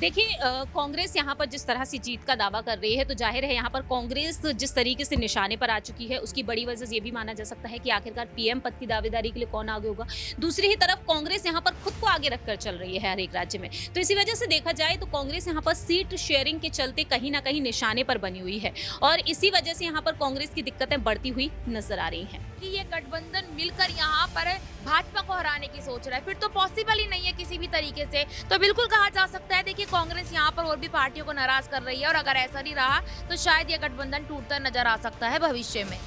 देखिए कांग्रेस यहाँ पर जिस तरह से जीत का दावा कर रही है तो जाहिर है यहाँ पर कांग्रेस जिस तरीके से निशाने पर आ चुकी है उसकी बड़ी वजह ये भी माना जा सकता है कि आखिरकार पीएम पद की दावेदारी के लिए कौन आगे होगा। दूसरी ही तरफ कांग्रेस यहाँ पर खुद को आगे रखकर चल रही है हर एक राज्य में, तो इसी वजह से देखा जाए तो कांग्रेस यहाँ पर सीट शेयरिंग के चलते कहीं ना कहीं निशाने पर बनी हुई है और इसी वजह से यहाँ पर कांग्रेस की दिक्कतें बढ़ती हुई नजर आ रही हैं। कि ये गठबंधन मिलकर यहाँ पर भाजपा को हराने की सोच रहा है, फिर तो पॉसिबल ही नहीं है किसी भी तरीके से। तो बिल्कुल कहा जा सकता है, देखिए कांग्रेस यहाँ पर और भी पार्टियों को नाराज कर रही है और अगर ऐसा नहीं रहा तो शायद ये गठबंधन टूटता नजर आ सकता है भविष्य में।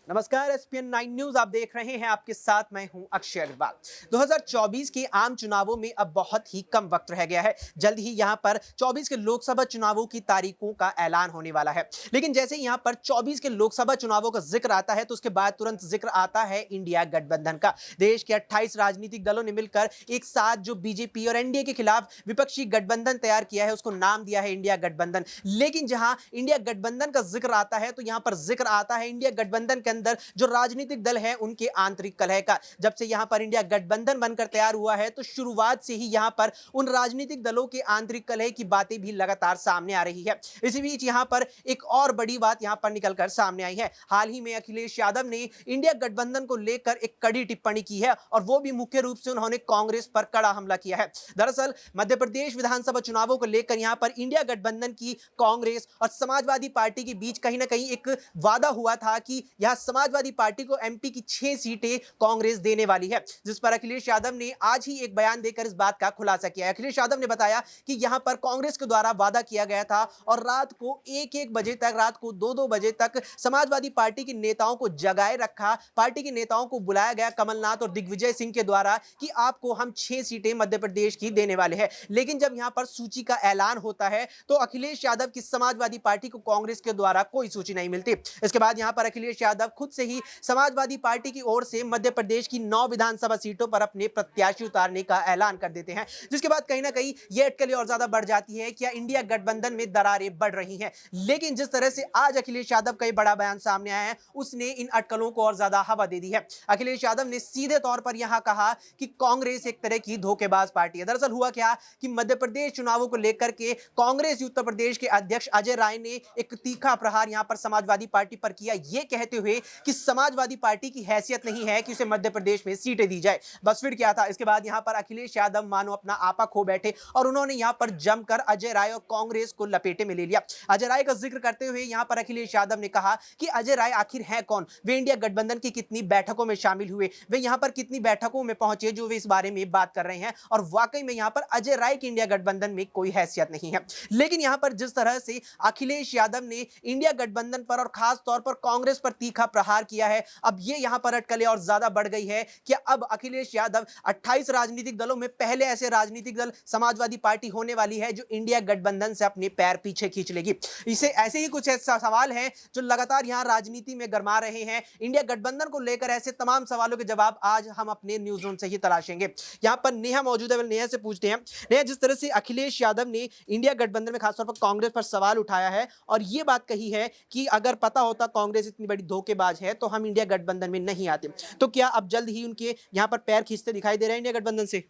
नमस्कार, एसपीएन 9 न्यूज आप देख रहे हैं। आपके साथ मैं हूं अक्षय अग्रवाल। 2024 के आम चुनावों में अब बहुत ही कम वक्त रह गया है। जल्द ही यहां पर 24 के लोकसभा चुनावों की तारीखों का ऐलान होने वाला है। लेकिन जैसे यहां पर 24 के लोकसभा चुनावों का जिक्र आता है तो उसके बाद तुरंत जिक्र आता है इंडिया गठबंधन का। देश के 28 राजनीतिक दलों ने मिलकर एक साथ जो बीजेपी और एनडीए के खिलाफ विपक्षी गठबंधन तैयार किया है उसको नाम दिया है इंडिया गठबंधन। लेकिन जहां इंडिया गठबंधन का जिक्र आता है तो यहां पर जिक्र आता है इंडिया गठबंधन के अंदर जो राजनीतिक दल है उनके आंतरिक कलह का। जब से यहां पर इंडिया गठबंधन बनकर तैयार हुआ है तो शुरुआत से ही यहां पर उन राजनीतिक दलों के आंतरिक कलह की बातें भी लगातार सामने आ रही है। इसी बीच यहां पर एक और बड़ी बात यहां पर निकलकर सामने आई है। हाल ही में अखिलेश यादव ने इंडिया गठबंधन को लेकर एक कड़ी टिप्पणी की है और वो भी मुख्य रूप से उन्होंने कांग्रेस पर कड़ा हमला किया है। दरअसल मध्य प्रदेश विधानसभा चुनावों को लेकर यहां पर इंडिया गठबंधन की कांग्रेस और समाजवादी पार्टी के बीच कहीं ना कहीं एक वादा हुआ था कि यह समाजवादी पार्टी को एमपी की 6 सीटें कांग्रेस देने वाली है, जिस पर अखिलेश यादव ने आज ही एक बयान देकर इस बात का खुलासा किया है। अखिलेश यादव ने बताया कि यहां पर कांग्रेस के द्वारा वादा किया गया था और रात को 1-1 बजे तक, रात को 2-2 बजे तक समाजवादी पार्टी के नेताओं को जगाए रखा। पार्टी के नेताओं को बुलाया गया कमलनाथ और दिग्विजय सिंह के द्वारा कि आपको हम 6 सीटें मध्य प्रदेश की देने वाले हैं। लेकिन जब यहां पर सूची का ऐलान होता है तो अखिलेश यादव की समाजवादी पार्टी को कांग्रेस के द्वारा कोई सूची नहीं मिलती। इसके बाद यहां पर अखिलेश यादव खुद से ही समाजवादी पार्टी की ओर से मध्य प्रदेश की 9 विधानसभा सीटों पर अपने प्रत्याशी उतारने का ऐलान कर देते हैं, जिसके बाद कहीं ना कहीं यह अटकलें और ज्यादा बढ़ जाती है कि इंडिया गठबंधन में दरारें बढ़ रही हैं। लेकिन जिस तरह से आज अखिलेश यादव का बड़ा बयान सामने आया है उसने इन अटकलों को और ज्यादा हवा दे दी है। अखिलेश यादव ने सीधे तौर पर यहां कहा कि कांग्रेस एक तरह की धोखेबाज पार्टी है। दरअसल हुआ क्या कि मध्य प्रदेश चुनावों को लेकर के कांग्रेस उत्तर प्रदेश के अध्यक्ष अजय राय ने एक तीखा प्रहार यहां पर समाजवादी पार्टी पर किया, यह कहते हुए कि समाजवादी पार्टी की हैसियत नहीं है कि उसे मध्य प्रदेश में सीटें दी जाए। बस फिर क्या था, इसके बाद यहां पर अखिलेश यादव मानो अपना आपा खो बैठे और उन्होंने यहां पर जमकर अजय राय और कांग्रेस को लपेटे में ले लिया। अजय राय का जिक्र करते हुए यहां पर अखिलेश यादव ने कहा कि अजय राय आखिर है कौन, वे इंडिया गठबंधन की कितनी बैठकों में शामिल हुए, वे यहां पर कितनी बैठकों में पहुंचे जो वे इस बारे में बात कर रहे हैं। और वाकई में यहां पर अजय राय की इंडिया गठबंधन में कोई हैसियत नहीं है। लेकिन यहां पर जिस तरह से अखिलेश यादव ने इंडिया गठबंधन पर और खास तौर पर कांग्रेस पर तीखा प्रहार किया है, अब ये यहां पर अटकलें और ज्यादा बढ़ गई है कि अब अखिलेश यादव 28 राजनीतिक दलों में पहले ऐसे राजनीतिक दल समाजवादी पार्टी होने वाली है जो इंडिया गठबंधन से अपने पैर पीछे खींच लेगी। इसे ऐसे ही कुछ ऐसा सवाल है जो लगातार यहां राजनीति में गरमा रहे हैं। इंडिया गठबंधन को लेकर ऐसे तमाम सवालों के जवाब आज हम अपने न्यूज रूम से ही तलाशेंगे। यहां पर नेहा मौजूद है, नेहा से पूछते हैं। नेहा, जिस तरह से अखिलेश यादव ने इंडिया गठबंधन में खासतौर पर कांग्रेस पर सवाल उठाया है और यह बात कही है कि अगर पता होता कांग्रेस इतनी बड़ी धोखेबाज है तो हम इंडिया गठबंधन में नहीं आते, तो क्या अब जल्द ही उनके यहां पर पैर खींचते दिखाई दे रहे हैं इंडिया गठबंधन से?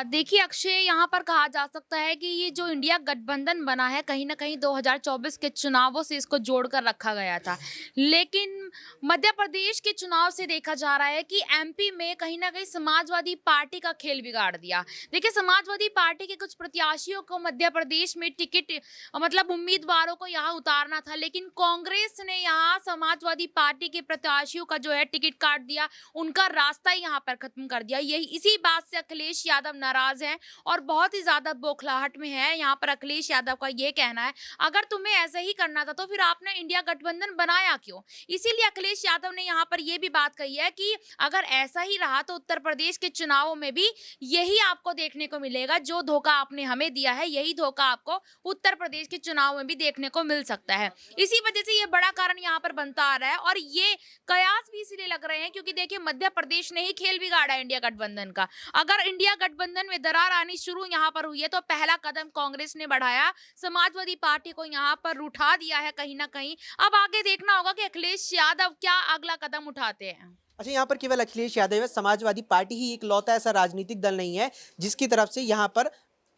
देखिए अक्षय, यहाँ पर कहा जा सकता है कि ये जो इंडिया गठबंधन बना है कहीं ना कहीं 2024 के चुनावों से इसको जोड़कर रखा गया था। लेकिन मध्य प्रदेश के चुनाव से देखा जा रहा है कि एमपी में कहीं ना कहीं समाजवादी पार्टी का खेल बिगाड़ दिया। देखिए समाजवादी पार्टी के कुछ प्रत्याशियों को मध्य प्रदेश में टिकट मतलब उम्मीदवारों को यहाँ उतारना था, लेकिन कांग्रेस ने यहाँ समाजवादी पार्टी के प्रत्याशियों का जो है टिकट काट दिया, उनका रास्ता ही यहाँ पर खत्म कर दिया। यही इसी बात से अखिलेश यादव नाराज हैं और बहुत ही ज्यादा बौखलाहट में है। यहाँ पर अखिलेश यादव का ये कहना है, अगर तुम्हें ऐसा ही करना था तो फिर आपने इंडिया गठबंधन बनाया क्यों। इसीलिए अखिलेश यादव ने यहाँ पर ये भी बात कही है कि अगर ऐसा ही रहा तो उत्तर प्रदेश के चुनावों में भी यही आपको देखने को मिलेगा, जो धोखा आपने हमें दिया है यही धोखा आपको उत्तर प्रदेश के चुनाव में भी देखने को मिल सकता है। इसी वजह से ये बड़ा कारण यहाँ पर बनता आ रहा है और ये कयास भी इसलिए लग रहे हैं क्योंकि देखिए मध्य प्रदेश ने ही खेल बिगाड़ा है इंडिया गठबंधन का। अगर इंडिया गठबंधन में दरार आनी शुरू यहाँ पर हुई है, तो पहला कदम कांग्रेस ने बढ़ाया, समाजवादी पार्टी को यहाँ पर उठा दिया है कहीं ना कहीं। अब आगे देखना होगा कि अखिलेश यादव क्या अगला कदम उठाते हैं। अच्छा, यहाँ पर केवल अखिलेश यादव है, समाजवादी पार्टी ही इकलौता ऐसा राजनीतिक दल नहीं है जिसकी तरफ से यहाँ पर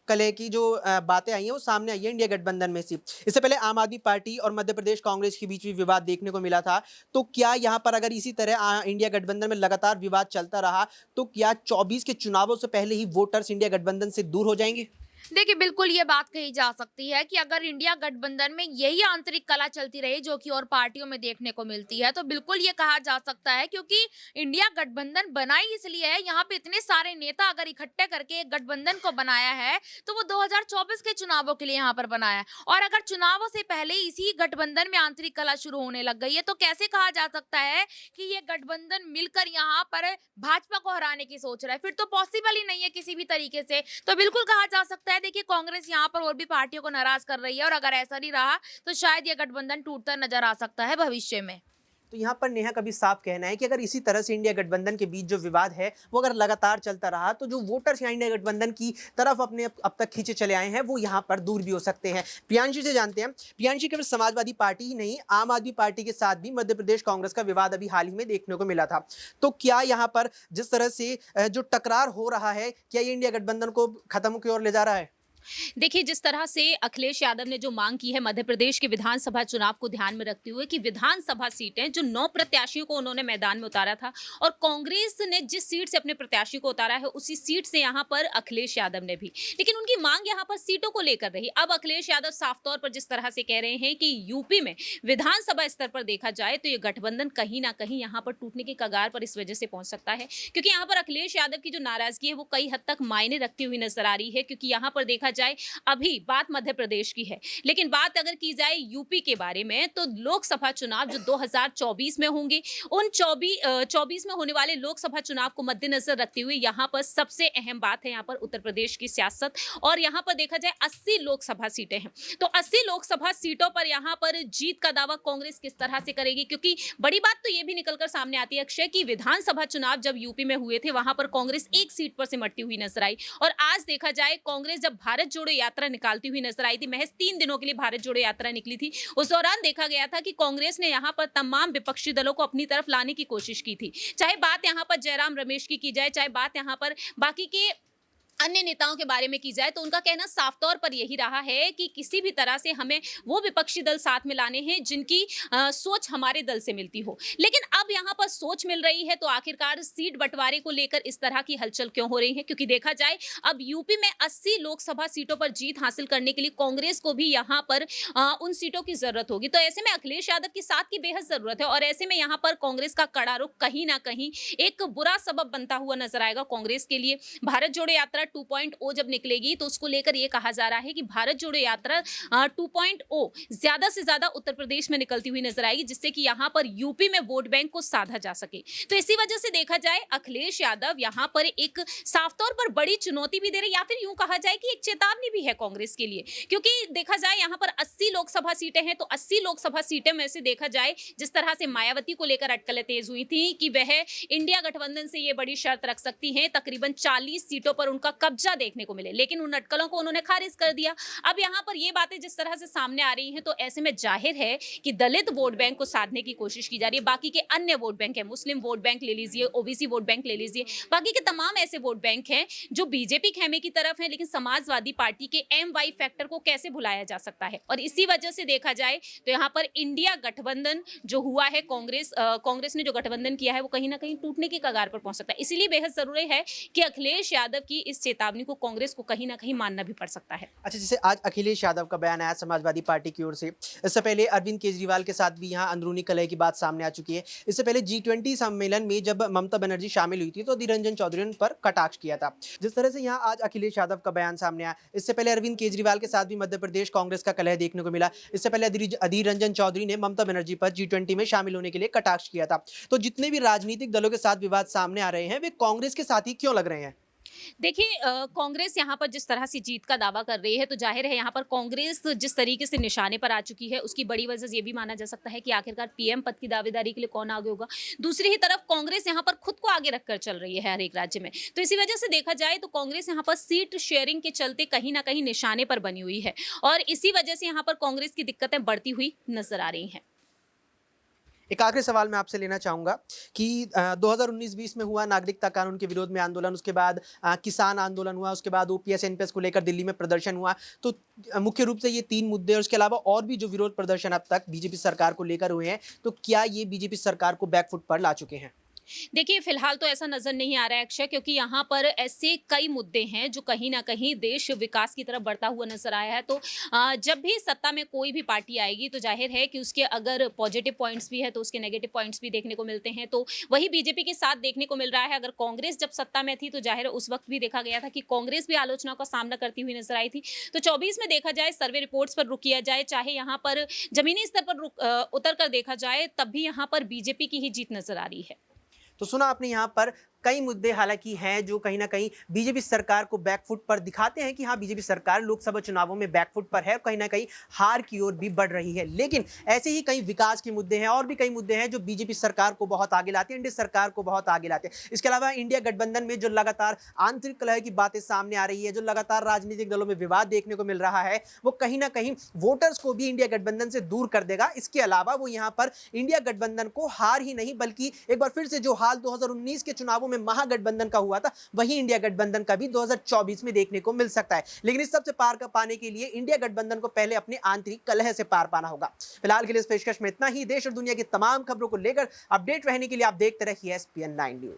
कलह की जो बातें आई हैं वो सामने आई है इंडिया गठबंधन में से। इससे पहले आम आदमी पार्टी और मध्य प्रदेश कांग्रेस के बीच भी विवाद देखने को मिला था। तो क्या यहाँ पर अगर इसी तरह इंडिया गठबंधन में लगातार विवाद चलता रहा तो क्या 24 के चुनावों से पहले ही वोटर्स इंडिया गठबंधन से दूर हो जाएंगे? देखिए, बिल्कुल ये बात कही जा सकती है कि अगर इंडिया गठबंधन में यही आंतरिक कला चलती रही जो कि और पार्टियों में देखने को मिलती है, तो बिल्कुल ये कहा जा सकता है, क्योंकि इंडिया गठबंधन बनाई इसलिए है, यहाँ पे इतने सारे नेता अगर इकट्ठे करके एक गठबंधन को बनाया है तो वो 2024 के चुनावों के लिए यहाँ पर बनाया है। और अगर चुनावों से पहले इसी गठबंधन में आंतरिक कला शुरू होने लग गई है, तो कैसे कहा जा सकता है कि ये गठबंधन मिलकर यहाँ पर भाजपा को हराने की सोच रहा है? फिर तो पॉसिबल ही नहीं है किसी भी तरीके से। तो बिल्कुल कहा जा सकता है, देखिए, कांग्रेस यहाँ पर और भी पार्टियों को नाराज कर रही है, और अगर ऐसा नहीं रहा तो शायद ये गठबंधन टूटता नजर आ सकता है भविष्य में। तो यहाँ पर नेहा का भी साफ कहना है कि अगर इसी तरह से इंडिया गठबंधन के बीच जो विवाद है वो अगर लगातार चलता रहा तो जो वोटर्स यहाँ इंडिया गठबंधन की तरफ अपने अब तक खींचे चले आए हैं वो यहाँ पर दूर भी हो सकते हैं। प्रियांशी से जानते हैं, प्रियांशी, केवल समाजवादी पार्टी ही नहीं, आम आदमी पार्टी के साथ भी मध्य प्रदेश कांग्रेस का विवाद अभी हाल ही में देखने को मिला था। तो क्या यहाँ पर जिस तरह से जो टकरार हो रहा है, क्या ये इंडिया गठबंधन को खत्म की ओर ले जा रहा है? देखिए, जिस तरह से अखिलेश यादव ने जो मांग की है मध्य प्रदेश के विधानसभा चुनाव को ध्यान में रखते हुए कि विधानसभा सीटें जो 9 प्रत्याशियों को उन्होंने मैदान में उतारा था और कांग्रेस ने जिस सीट से अपने प्रत्याशी को उतारा है उसी सीट से यहां पर अखिलेश यादव ने भी, लेकिन उनकी मांग यहां पर सीटों को लेकर रही। अब अखिलेश यादव साफ तौर पर जिस तरह से कह रहे हैं कि यूपी में विधानसभा स्तर पर देखा जाए तो ये गठबंधन कहीं ना कहीं यहाँ पर टूटने की कगार पर इस वजह से पहुंच सकता है, क्योंकि यहाँ पर अखिलेश यादव की जो नाराजगी है वो कई हद तक मायने रखती हुई नजर आ रही है। क्योंकि यहाँ पर देखा जाए, अभी बात मध्य प्रदेश की है, लेकिन बात अगर की जाए यूपी के बारे में तो लोकसभा चुनाव जो 2024 में होंगे, उन 24 में होने वाले लोकसभा चुनाव को मद्देनजर रखते हुए यहाँ पर सबसे अहम बात है यहाँ पर उत्तर प्रदेश की सियासत। और यहाँ पर देखा जाए 80 लोकसभा सीटें हैं, तो 80 लोकसभा सीटों पर यहाँ पर जीत का दावा कांग्रेस किस तरह से करेगी? क्योंकि बड़ी बात तो ये भी निकलकर सामने आती है अक्षय कि विधानसभा चुनाव जब यूपी में हुए थे वहां पर कांग्रेस एक सीट पर सिमटती हुई नजर आई, और आज देखा जाए कांग्रेस जब भारत जोड़ो यात्रा निकालती हुई नजर आई थी, महज 3 दिनों के लिए भारत जोड़ो यात्रा निकली थी, उस दौरान देखा गया था कि कांग्रेस ने यहां पर तमाम विपक्षी दलों को अपनी तरफ लाने की कोशिश की थी। चाहे बात यहां पर जयराम रमेश की जाए, चाहे बात यहां पर बाकी के अन्य नेताओं के बारे में की जाए, तो उनका कहना साफ तौर पर यही रहा है कि किसी भी तरह से हमें वो विपक्षी दल साथ में लाने हैं जिनकी सोच हमारे दल से मिलती हो। लेकिन अब यहाँ पर सोच मिल रही है तो आखिरकार सीट बंटवारे को लेकर इस तरह की हलचल क्यों हो रही है? क्योंकि देखा जाए अब यूपी में 80 लोकसभा सीटों पर जीत हासिल करने के लिए कांग्रेस को भी यहाँ पर उन सीटों की जरूरत होगी। तो ऐसे में अखिलेश यादव की साथ की बेहद जरूरत है, और ऐसे में यहाँ पर कांग्रेस का कड़ा रुख कहीं ना कहीं एक बुरा सबब बनता हुआ नजर आएगा कांग्रेस के लिए। भारत जोड़ो यात्रा 2.0 जब निकलेगी तो उसको लेकर यह कहा जा रहा है कि भारत जोड़ो यात्रा 2.0 ज्यादा से ज्यादा उत्तर प्रदेश में निकलती हुई नजर आएगी, जिससे कि यहां पर यूपी में वोट बैंक को साधा जा सके। तो इसी वजह से देखा जाए अखिलेश यादव यहां पर एक साफ तौर पर बड़ी चुनौती भी दे रहे, या फिर यूं कहा जाए कि एक चेतावनी भी है कांग्रेस के लिए। क्योंकि देखा जाए यहां पर 80 लोकसभा सीटें हैं, तो 80 लोकसभा सीटें में से देखा जाए जिस तरह से मायावती को लेकर अटकलें तेज हुई थी कि वह इंडिया गठबंधन से ये बड़ी शर्त रख सकती हैं तकरीबन 40 सीटों पर उनका कब्जा देखने को मिले, लेकिन उन अटकलों को उन्होंने खारिज कर दिया। अब यहां पर ये बातें जिस तरह से सामने आ रही हैं तो ऐसे में जाहिर है कि दलित वोट बैंक को साधने की कोशिश की जा रही है। बाकी के अन्य वोट बैंक है, मुस्लिम वोट बैंक ले लीजिए, ओबीसी वोट बैंक ले लीजिए, बाकी के तमाम ऐसे वोट बैंक हैं जो बीजेपी खेमे की तरफ है, लेकिन समाजवादी पार्टी के एम वाई फैक्टर को कैसे भुलाया जा सकता है? और इसी वजह से देखा जाए तो यहाँ पर इंडिया गठबंधन जो हुआ है, कांग्रेस ने जो गठबंधन किया है वो कहीं ना कहीं टूटने की कगार पर पहुंच सकता है। इसीलिए बेहद जरूरी है कि अखिलेश यादव की इस चेतावनी को कांग्रेस को कहीं ना कहीं मानना भी पड़ सकता है। अच्छा, जैसे आज अखिलेश यादव का बयान आया समाजवादी पार्टी की ओर से, इससे पहले अरविंद केजरीवाल के साथ भी यहाँ अंदरूनी कलह की बात सामने आ चुकी है। इससे पहले G20 सम्मेलन में जब ममता बनर्जी शामिल हुई थी तो अधीर रंजन चौधरी ने उन पर कटाक्ष किया था। जिस तरह से यहाँ आज अखिलेश यादव का बयान सामने आया, इससे पहले अरविंद केजरीवाल के साथ भी मध्य प्रदेश कांग्रेस का कलह देखने को मिला। इससे पहले अधीर रंजन चौधरी ने ममता बनर्जी पर G20 में शामिल होने के लिए कटाक्ष किया था। तो जितने भी राजनीतिक दलों के साथ विवाद सामने आ रहे हैं वे कांग्रेस के साथ ही क्यों लग रहे हैं? देखिए कांग्रेस यहाँ पर जिस तरह से जीत का दावा कर रही है तो जाहिर है यहाँ पर कांग्रेस जिस तरीके से निशाने पर आ चुकी है उसकी बड़ी वजह ये भी माना जा सकता है कि आखिरकार पीएम पद की दावेदारी के लिए कौन आगे होगा। दूसरी ही तरफ कांग्रेस यहाँ पर खुद को आगे रखकर चल रही है हर एक राज्य में, तो इसी वजह से देखा जाए तो कांग्रेस यहाँ पर सीट शेयरिंग के चलते कहीं ना कहीं निशाने पर बनी हुई है और इसी वजह से यहाँ पर कांग्रेस की दिक्कतें बढ़ती हुई नजर आ रही हैं। एक आखिरी सवाल मैं आपसे लेना चाहूंगा कि 2019-20 में हुआ नागरिकता कानून के विरोध में आंदोलन, उसके बाद किसान आंदोलन हुआ, उसके बाद ओपीएस एनपीएस को लेकर दिल्ली में प्रदर्शन हुआ। तो मुख्य रूप से ये 3 मुद्दे और उसके अलावा और भी जो विरोध प्रदर्शन अब तक बीजेपी सरकार को लेकर हुए हैं, तो क्या ये बीजेपी सरकार को बैकफुट पर ला चुके हैं? देखिए फिलहाल तो ऐसा नजर नहीं आ रहा है अक्षय, क्योंकि यहाँ पर ऐसे कई मुद्दे हैं जो कहीं ना कहीं देश विकास की तरफ बढ़ता हुआ नजर आया है। तो जब भी सत्ता में कोई भी पार्टी आएगी तो जाहिर है कि उसके अगर पॉजिटिव पॉइंट्स भी है तो उसके नेगेटिव पॉइंट्स भी देखने को मिलते हैं। तो वही बीजेपी के साथ देखने को मिल रहा है। अगर कांग्रेस जब सत्ता में थी तो जाहिर है उस वक्त भी देखा गया था कि कांग्रेस भी आलोचनाओं का सामना करती हुई नजर आई थी। तो 24 में देखा जाए, सर्वे रिपोर्ट्स पर रुक किया जाए, चाहे यहाँ पर जमीनी स्तर पर उतर कर देखा जाए, तब भी यहाँ पर बीजेपी की ही जीत नजर आ रही है। तो सुना आपने यहाँ पर कई मुद्दे हालांकि हैं जो कहीं ना कहीं बीजेपी सरकार को बैकफुट पर दिखाते हैं कि हाँ, बीजेपी सरकार लोकसभा चुनावों में बैकफुट पर है और कहीं ना कहीं हार की ओर भी बढ़ रही है। लेकिन ऐसे ही कई विकास के मुद्दे हैं और भी कई मुद्दे हैं जो बीजेपी सरकार को बहुत आगे लाते हैं, इंडिया सरकार को बहुत आगे लाते हैं। इसके अलावा इंडिया गठबंधन में जो लगातार आंतरिक कलह की बातें सामने आ रही है, जो लगातार राजनीतिक दलों में विवाद देखने को मिल रहा है, वो कहीं ना कहीं वोटर्स को भी इंडिया गठबंधन से दूर कर देगा। इसके अलावा वो यहाँ पर इंडिया गठबंधन को हार ही नहीं बल्कि एक बार फिर से जो हाल 2019 के चुनावों में महागठबंधन का हुआ था वही इंडिया गठबंधन का भी 2024 में देखने को मिल सकता है। लेकिन इस सब से पार पाने के लिए इंडिया गठबंधन को पहले अपने आंतरिक कलह से पार पाना होगा। फिलहाल के लिए इस पेशकश में इतना ही। देश और दुनिया की तमाम खबरों को लेकर अपडेट रहने के लिए आप देखते रहिए SPN9 न्यूज।